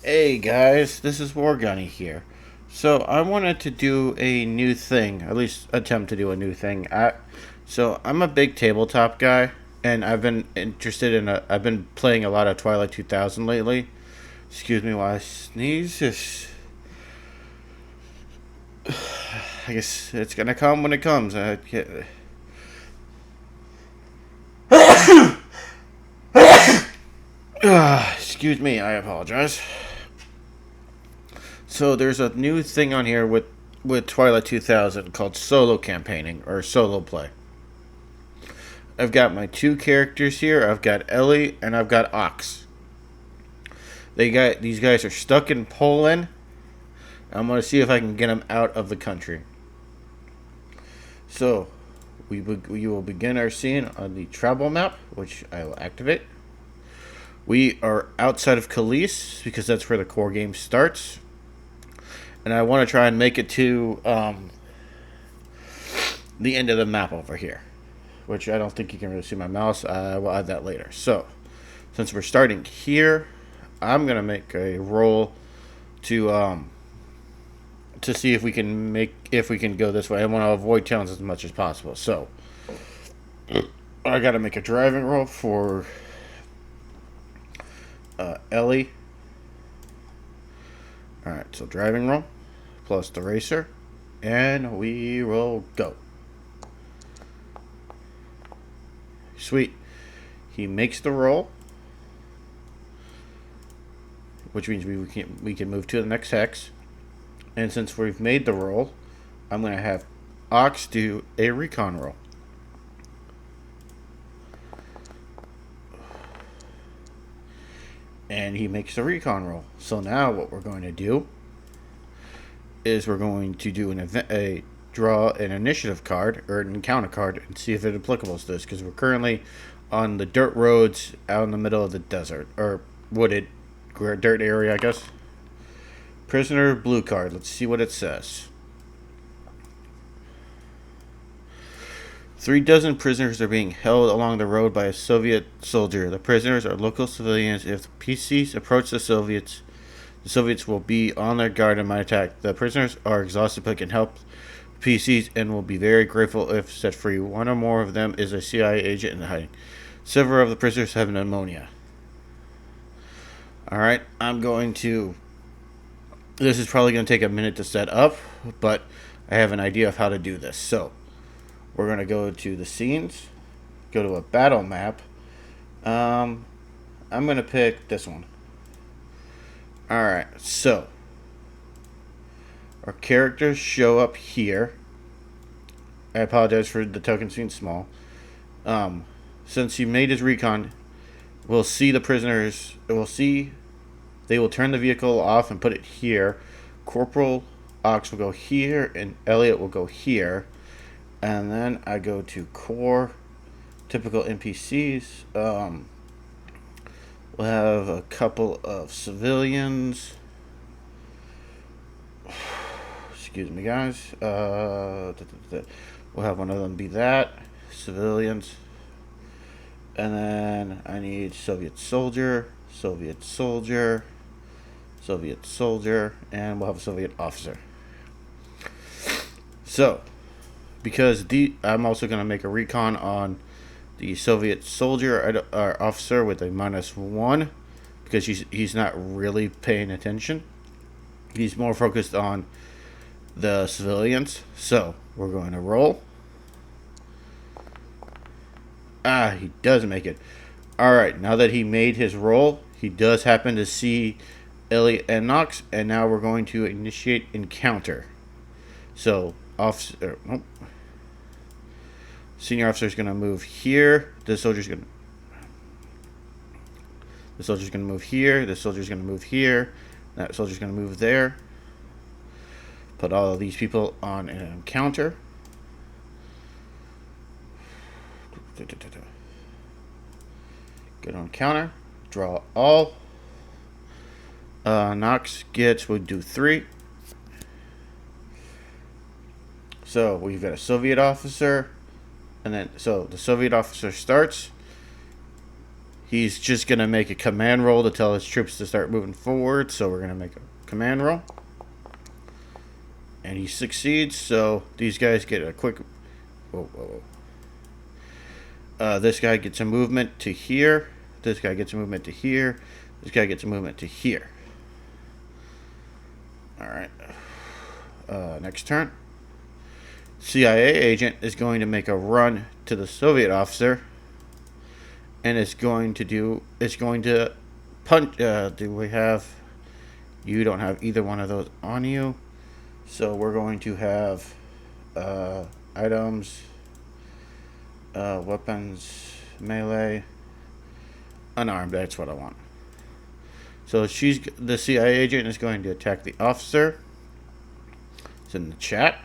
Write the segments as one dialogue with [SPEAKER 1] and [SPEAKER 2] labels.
[SPEAKER 1] Hey guys, this is Wargunny here. So I wanted to do a new thing, at least attempt to do a new thing. So I'm a big tabletop guy, and I've been interested in I've been playing a lot of Twilight 2000 lately. Excuse me while I sneeze. I guess it's gonna come when it comes. Excuse me, I apologize. So there's a new thing on here with Twilight 2000 called solo campaigning or solo play. I've got my two characters here. I've got Ellie and I've got Ox. These guys are stuck in Poland. I'm gonna see if I can get them out of the country. So we will begin our scene on the travel map, which I will activate. We are outside of Khalees because that's where the core game starts, and I want to try and make it to the end of the map over here, which I don't think you can really see my mouse. I will add that later. So, since we're starting here, I'm gonna make a roll to see if we can go this way. I want to avoid towns as much as possible. So, I got to make a driving roll for Ellie. All right, so driving roll plus the racer, and we will go. Sweet. He makes the roll, which means we can move to the next hex. And since we've made the roll, I'm going to have Ox do a recon roll. And he makes the recon roll. So now what we're going to do is we're going to do draw an initiative card or an encounter card and see if it's applicable to this, because we're currently on the dirt roads out in the middle of the desert or wooded dirt area, I guess. Prisoner blue card. Let's see what it says. 3 dozen prisoners are being held along the road by a Soviet soldier. The prisoners are local civilians. If the PCs approach the Soviets will be on their guard and might attack. The prisoners are exhausted but can help PCs and will be very grateful if set free. One or more of them is a CIA agent in hiding. Several of the prisoners have pneumonia. Alright, this is probably going to take a minute to set up, but I have an idea of how to do this. So, we're going to go to the scenes, go to a battle map. I'm going to pick this one. Alright, so our characters show up here. I apologize for the token being small. Since he made his recon, we'll see the prisoners. They will turn the vehicle off and put it here. Corporal Ox will go here, and Elliot will go here. And then I go to core, typical NPCs. We'll have a couple of civilians. Excuse me, guys. We'll have one of them be that. Civilians. And then I need Soviet soldier, Soviet soldier, Soviet soldier, and we'll have a Soviet officer. So, because I'm also going to make a recon on the Soviet soldier or officer with a -1, because he's not really paying attention. He's more focused on the civilians. So, we're going to roll. He does make it. Alright, now that he made his roll, he does happen to see Ellie and Nox, and now we're going to initiate encounter. So, senior officer is going to move here. The soldier's going to move here. The soldier's going to move here. That soldier's going to move there. Put all of these people on an encounter. Get on counter. Draw all. Nox we'll do 3. So we've got a Soviet officer. And then, so the Soviet officer starts. He's just going to make a command roll to tell his troops to start moving forward. So we're going to make a command roll. And he succeeds. So these guys get a quick... Whoa, whoa, whoa. This guy gets a movement to here. This guy gets a movement to here. This guy gets a movement to here. Alright. Next turn. CIA agent is going to make a run to the Soviet officer. And it's going to punch. Do we have... You don't have either one of those on you. So we're going to have items, weapons, melee, unarmed. That's what I want. So the CIA agent is going to attack the officer. It's in the chat.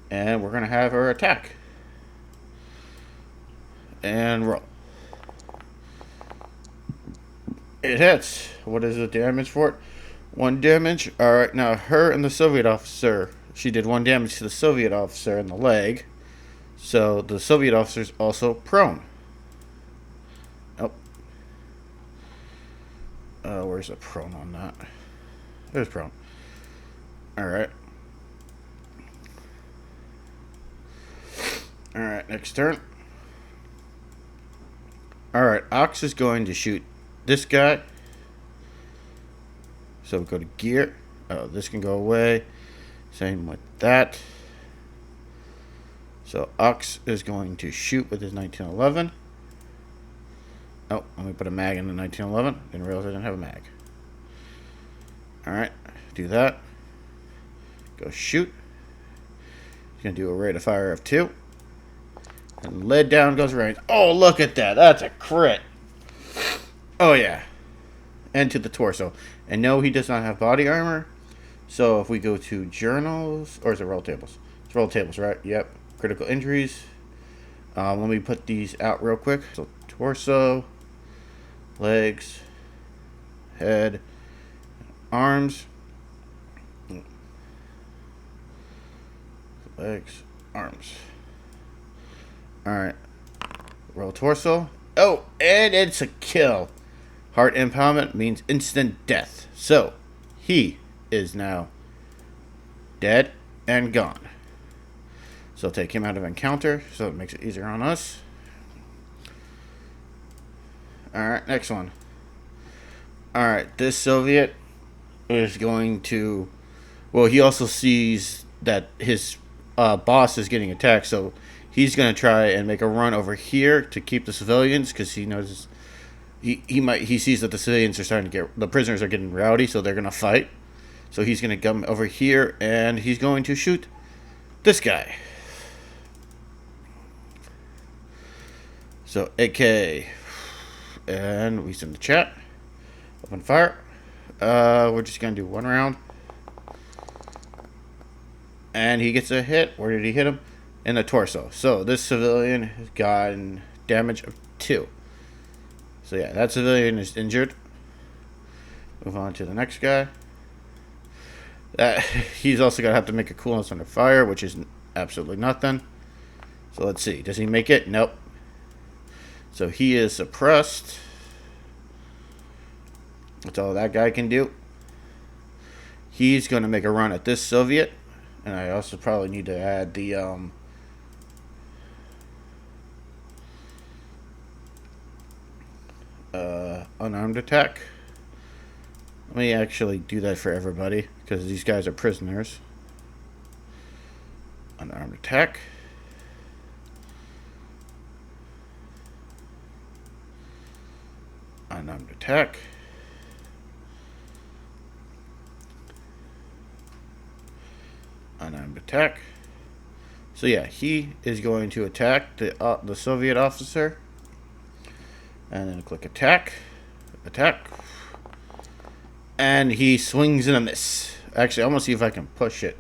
[SPEAKER 1] And we're going to have her attack. And roll. It hits. What is the damage for it? 1 damage. Alright, now her and the Soviet officer. She did 1 damage to the Soviet officer in the leg. So the Soviet officer is also prone. Oh. Where's the prone on that? There's prone. Alright. Alright, next turn. Alright, Ox is going to shoot this guy. So we go to gear. Oh, this can go away. Same with that. So Ox is going to shoot with his 1911. Oh, let me put a mag in the 1911. Didn't realize I didn't have a mag. Alright, do that. Go shoot. He's going to do a rate of fire of 2. And lead down goes range. Oh, look at that. That's a crit. Oh, yeah. And to the torso. And no, he does not have body armor. So if we go to journals, or is it roll tables? It's roll tables, right? Yep. Critical injuries. Let me put these out real quick. So torso, legs, head, arms. Legs, arms. Alright. Roll torso. Oh, and it's a kill. Heart impoundment means instant death. So, he is now dead and gone. So take him out of encounter, so it makes it easier on us. Alright, next one. Alright, this Soviet is going to... Well, he also sees that his boss is getting attacked, so he's going to try and make a run over here to keep the civilians, because he knows... He sees that the civilians are starting to get... The prisoners are getting rowdy, so they're going to fight. So he's going to come over here, and he's going to shoot this guy. So, AK. And we send the chat. Open fire. We're just going to do 1 round. And he gets a hit. Where did he hit him? In the torso. So, this civilian has gotten damage of 2. So, yeah, that civilian is injured. Move on to the next guy. He's also going to have to make a coolness under fire, which is absolutely nothing. So, let's see. Does he make it? Nope. So, he is suppressed. That's all that guy can do. He's going to make a run at this Soviet. And I also probably need to add the... unarmed attack. Let me actually do that for everybody, because these guys are prisoners. Unarmed attack. Unarmed attack. Unarmed attack. So yeah, he is going to attack the Soviet officer. And then click attack. Attack. And he swings and a miss. Actually, I'm going to see if I can push it.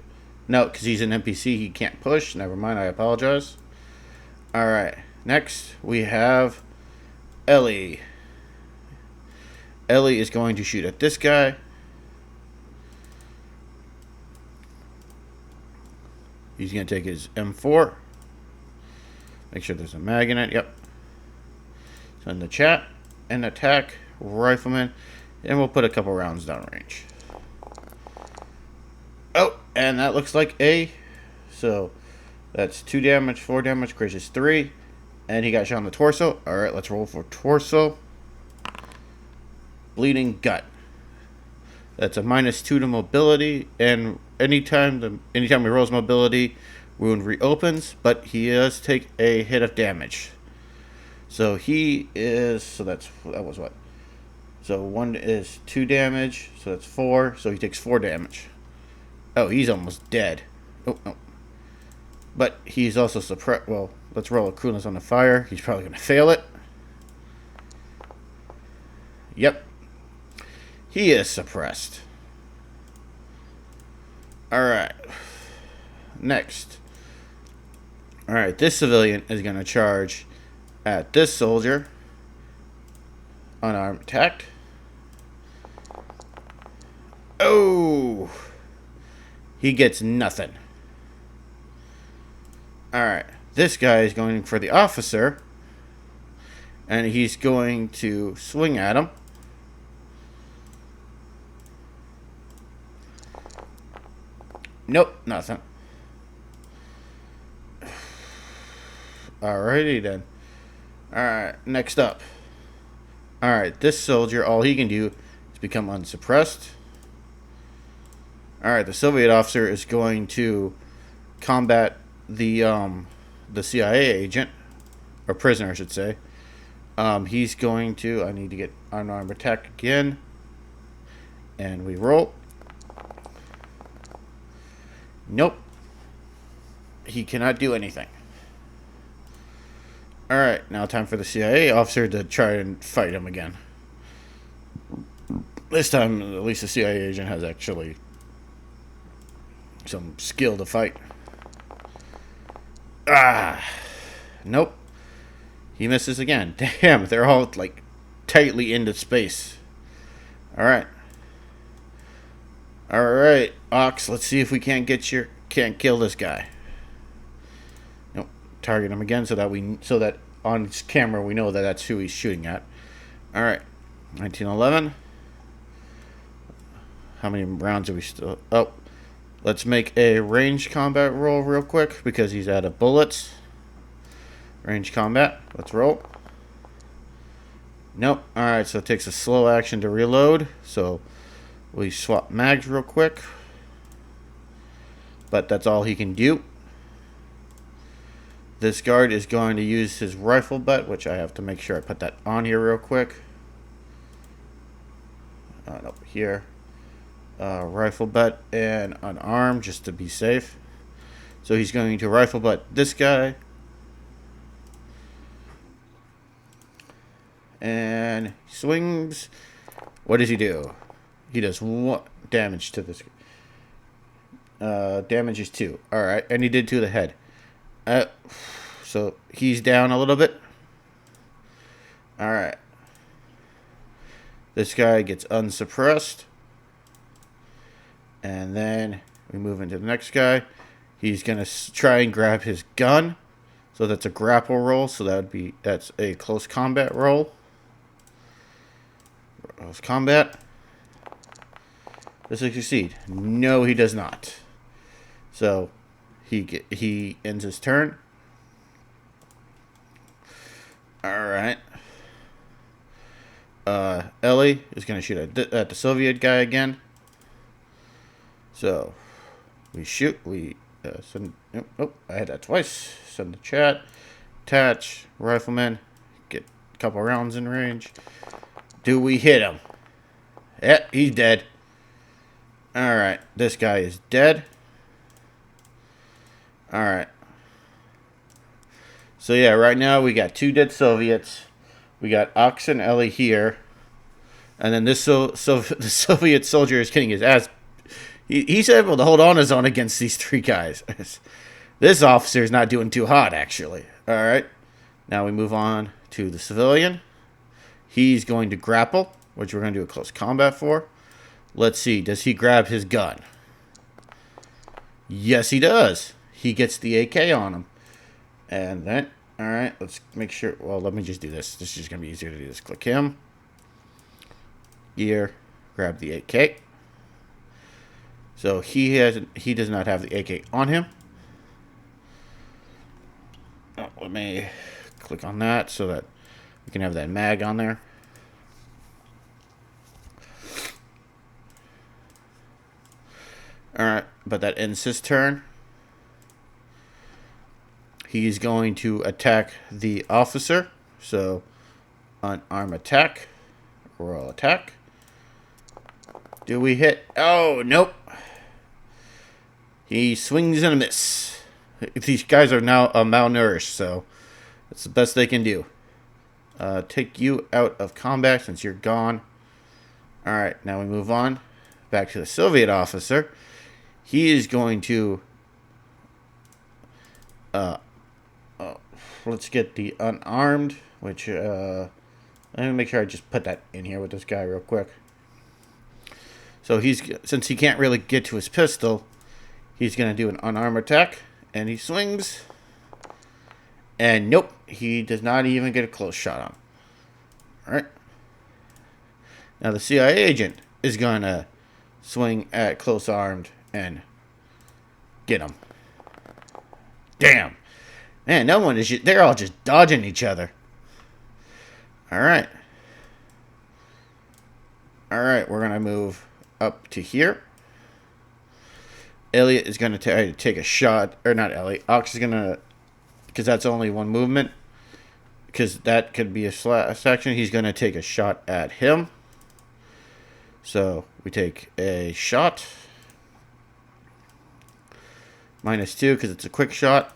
[SPEAKER 1] No, because he's an NPC, he can't push. Never mind, I apologize. Alright, next we have Ellie. Ellie is going to shoot at this guy. He's going to take his M4. Make sure there's a mag in it. Yep. So in the chat, and attack, rifleman, and we'll put a couple rounds downrange. Oh, and that looks like a, so that's 2 damage, 4 damage, Gracious 3, and he got shot in the torso. Alright, let's roll for torso. Bleeding gut. That's a -2 to mobility, and anytime he rolls mobility, wound reopens, but he does take a hit of damage. So he is, so that was what? So 1 is 2 damage, so that's 4, so he takes 4 damage. Oh, he's almost dead. Oh, no. But he's also suppressed. Well, let's roll a coolness on the fire. He's probably going to fail it. Yep. He is suppressed. Alright. Next. Alright, this civilian is going to charge at this soldier. Unarmed attack. Oh! He gets nothing. Alright. This guy is going for the officer. And he's going to swing at him. Nope, nothing. Alrighty then. Alright, next up. Alright, this soldier, all he can do is become unsuppressed. Alright, the Soviet officer is going to combat the CIA agent, or prisoner I should say. He's going to, I need to get unarmed attack again. And we roll. Nope. He cannot do anything. Alright, now time for the CIA officer to try and fight him again. This time, at least the CIA agent has actually some skill to fight. Ah! Nope. He misses again. Damn, they're all, like, tightly into space. Alright. Alright, Ox, let's see if we can't kill this guy. Nope. Target him again so that on camera we know that that's who he's shooting at. Alright. 1911. How many rounds are we still? Oh. Let's make a ranged combat roll real quick because he's out of bullets. Ranged combat. Let's roll. Nope. Alright, so it takes a slow action to reload. So we swap mags real quick. But that's all he can do. This guard is going to use his rifle butt, which I have to make sure I put that on here real quick. Nope, here. Rifle butt and unarmed just to be safe. So he's going to rifle butt this guy. And he swings. What does he do? He does 1 damage to this. Damage is 2. Alright, and he did 2 to the head. So he's down a little bit. Alright. This guy gets unsuppressed. And then we move into the next guy. He's going to try and grab his gun. So that's a grapple roll. So that's a close combat roll. Close combat. Does he succeed? No, he does not. So he ends his turn. Alright. Ellie is going to shoot at the Soviet guy again. So we shoot. We send. Oh, I had that twice. Send the chat. Attach. Rifleman. Get a couple rounds in range. Do we hit him? Yeah, he's dead. Alright, this guy is dead. Alright. So yeah, right now we got 2 dead Soviets. We got Ox and Ellie here. And then this the Soviet soldier is getting his ass. He's able to hold on his own against these 3 guys. This officer is not doing too hot, actually. Alright. Now we move on to the civilian. He's going to grapple, which we're going to do a close combat for. Let's see. Does he grab his gun? Yes, he does. He gets the AK on him. And then Alright, let's make sure. Well, let me just do this. This is just going to be easier to do this. Click him. Gear. Grab the AK. So he does not have the AK on him. Oh, let me click on that so that we can have that mag on there. Alright, but that ends his turn. He's going to attack the officer. So, unarmed attack. Royal attack. Do we hit? Oh, nope. He swings and a miss. These guys are now malnourished, so that's the best they can do. Take you out of combat since you're gone. Alright, now we move on. Back to the Soviet officer. He is going to... let's get the unarmed, which... let me make sure I just put that in here with this guy real quick. So since he can't really get to his pistol, he's going to do an unarmed attack. And he swings. And nope, he does not even get a close shot on him. Alright. Now the CIA agent is going to swing at close armed and get him. Damn. Man, no one is... They're all just dodging each other. Alright. Alright, we're going to move up to here. Elliot is going to try to take a shot. Or not Elliot. Ox is going to... Because that's only one movement. Because that could be a section. He's going to take a shot at him. So, we take a shot. -2 because it's a quick shot.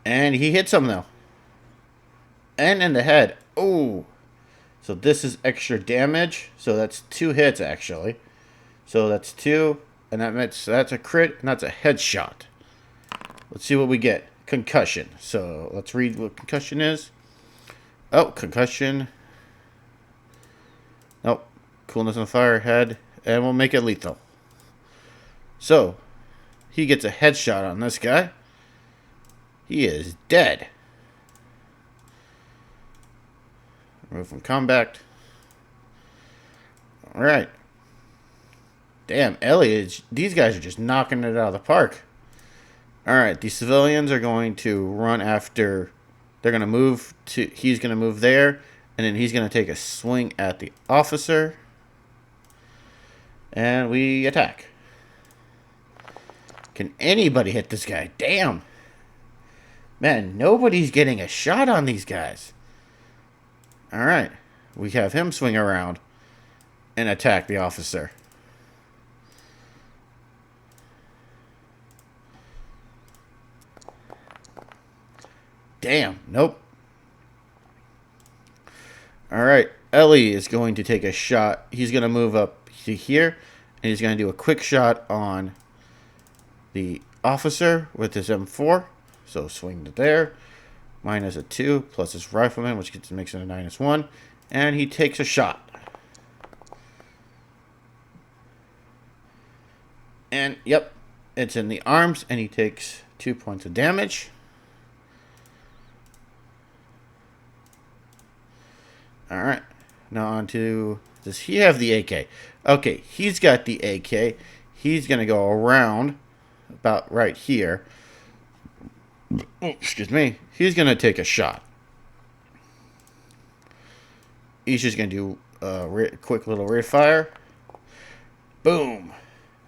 [SPEAKER 1] And he hits him, though. And in the head. Oh. So this is extra damage. So that's 2 hits, actually. So that's 2. And that's a crit. And that's a headshot. Let's see what we get. Concussion. So let's read what concussion is. Oh, concussion. Nope. Coolness on fire, head. And we'll make it lethal. So, he gets a headshot on this guy. He is dead. Remove from combat. Alright. Damn, Elliot, these guys are just knocking it out of the park. Alright, the civilians are going to run after... They're going to move to... He's going to move there. And then he's going to take a swing at the officer. And we attack. Can anybody hit this guy? Damn. Man, nobody's getting a shot on these guys. Alright. We have him swing around and attack the officer. Damn. Nope. Alright. Ellie is going to take a shot. He's going to move up to here. And he's going to do a quick shot on the officer with his M4. So swing to there. -2 plus his rifleman, which makes it a -1. And he takes a shot. And, yep, it's in the arms. And he takes 2 points of damage. Alright. Now on to... Does he have the AK? Okay, he's got the AK. He's going to go around about right here. Oh, excuse me. He's going to take a shot. He's just going to do a quick little rate fire. Boom.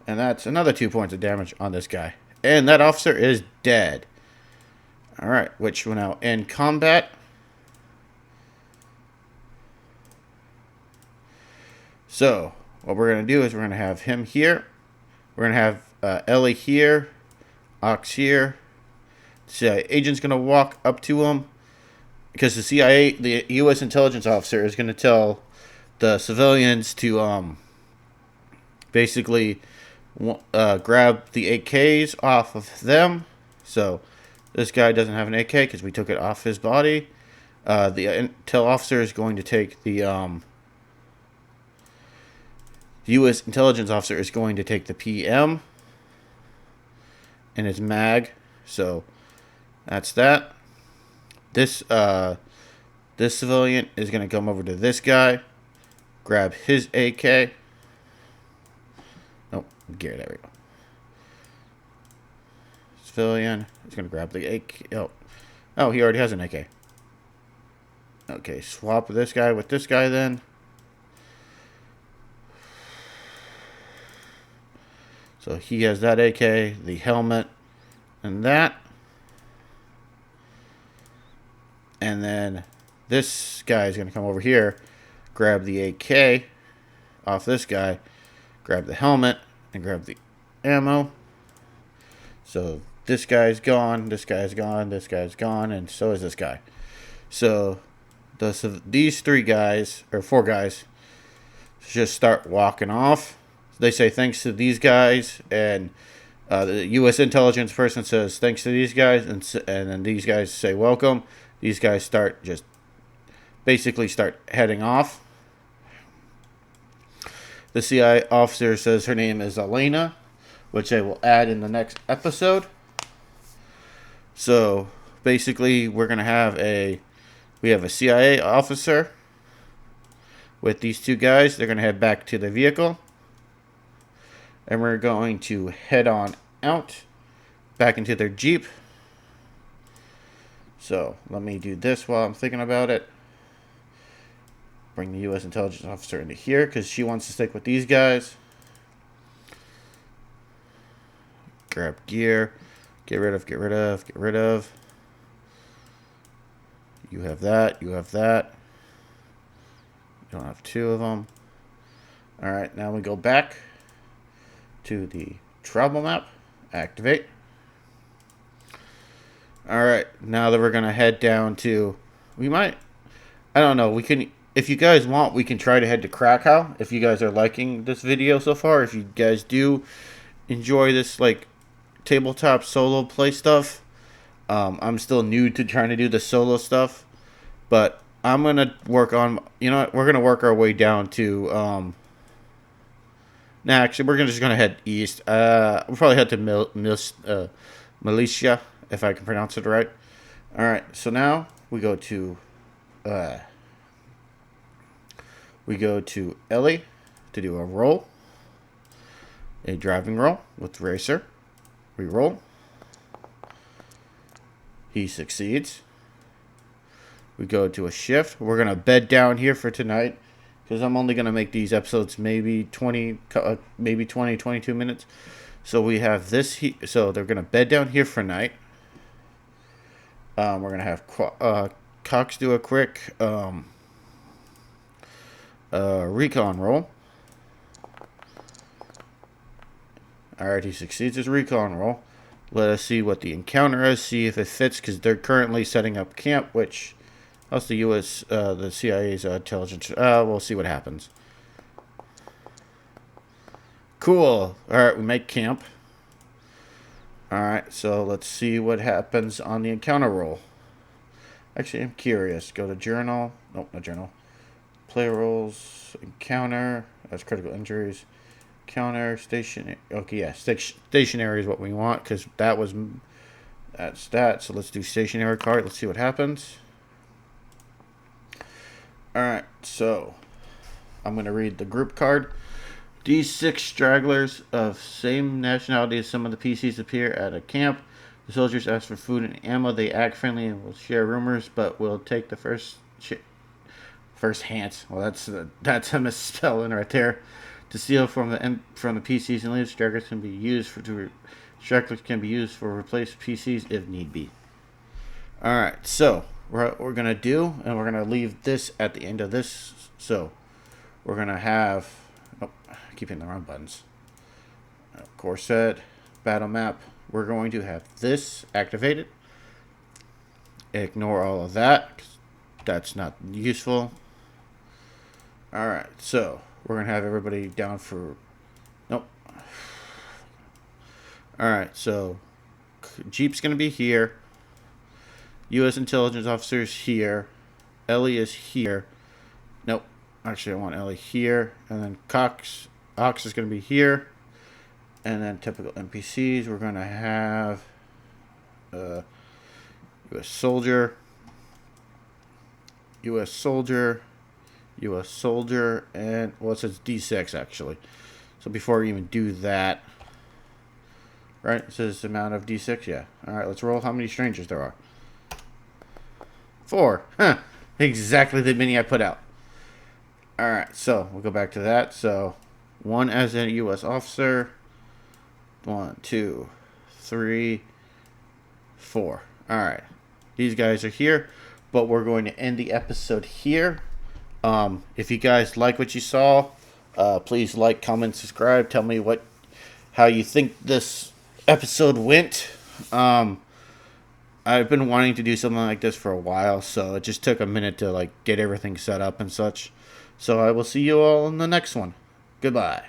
[SPEAKER 1] And that's another 2 points of damage on this guy. And that officer is dead. Alright, which will now end combat. So, what we're going to do is we're going to have him here. We're going to have Ellie here. Ox here. The CIA agent's going to walk up to him. Because the U.S. intelligence officer is going to tell the civilians to basically grab the AKs off of them. So, this guy doesn't have an AK because we took it off his body. The intel officer is going to take the U.S. intelligence officer is going to take the PM and his mag. So That's that. This civilian is going to come over to this guy, grab his AK. Nope, gear, there we go. Civilian is going to grab the AK. Oh, he already has an AK. Okay, swap this guy with this guy then. So he has that AK, the helmet, and that. And then this guy is going to come over here, grab the AK off this guy, grab the helmet, and grab the ammo. So this guy's gone, this guy's gone, this guy's gone, and so is this guy. So these three guys, or four guys, just start walking off. They say thanks to these guys, and the U.S. intelligence person says thanks to these guys, and then these guys say welcome. These guys basically start heading off. The CIA officer says her name is Elena, which I will add in the next episode. So basically, we have a CIA officer with these two guys. They're going to head back to the vehicle, and we're going to head on out back into their Jeep. So let me do this while I'm thinking about it. Bring the U.S. intelligence officer into here because she wants to stick with these guys. Grab gear. Get rid of, get rid of, get rid of. You have that, you have that. You don't have two of them. Alright, now we go back to the travel map. Activate. Alright, now that we're going to head down to... I don't know, we can... If you guys want, we can try to head to Krakow. If you guys are liking this video so far. If you guys do enjoy this, like, tabletop solo play stuff. I'm still new to trying to do the solo stuff. But I'm going to work on... You know what? We're going to work our way down to... actually, we're just going to head east. We'll probably head to Militia, if I can pronounce it right. Alright, so now we go to... we go to Ellie to do a roll. A driving roll with Racer. Reroll. He succeeds. We go to a shift. We're going to bed down here for tonight because I'm only going to make these episodes maybe 22 minutes. So we have this. So they're going to bed down here for night. We're going to have Cox do a quick recon roll. Alright, he succeeds his recon roll. Let us see what the encounter is, see if it fits, because they're currently setting up camp, which that's the U.S., the CIA's intelligence. We'll see what happens. Cool. Alright, we make camp. Alright, so let's see what happens on the encounter roll. Actually, I'm curious. Go to journal. Nope, not journal. Play rolls. Encounter. That's critical injuries. Counter. Stationary. Okay, yeah. Stationary is what we want because that's that. So let's do stationary card. Let's see what happens. Alright, so I'm going to read the group card. These 6 stragglers of same nationality as some of the PCs appear at a camp. The soldiers ask for food and ammo. They act friendly and will share rumors, but will take the first hand. Well, that's a misspelling right there. To steal from the PCs and leave. Stragglers can be used for replace PCs if need be. All right, so what we're gonna do, and we're gonna leave this at the end of this. So we're gonna have. Oh, keep hitting the wrong buttons. Core set, battle map. We're going to have this activated. Ignore all of that. That's not useful. Alright, so we're going to have everybody down for... Nope. Alright, so Jeep's going to be here. U.S. intelligence officers here. Ellie is here. Nope. Actually, I want Ellie here. And then Ox is going to be here. And then typical NPCs, we're going to have U.S. soldier, U.S. soldier, U.S. soldier, and well, it says D6 actually. So before we even do that, right? It says amount of D6. Yeah. All right. Let's roll. How many strangers there are? 4. Huh. Exactly the mini I put out. All right. So we'll go back to that. So 1 as a U.S. officer. 1, 2, 3, 4. All right. These guys are here, but we're going to end the episode here. If you guys like what you saw, please like, comment, subscribe. Tell me how you think this episode went. I've been wanting to do something like this for a while, so it just took a minute to get everything set up and such. So I will see you all in the next one. Goodbye.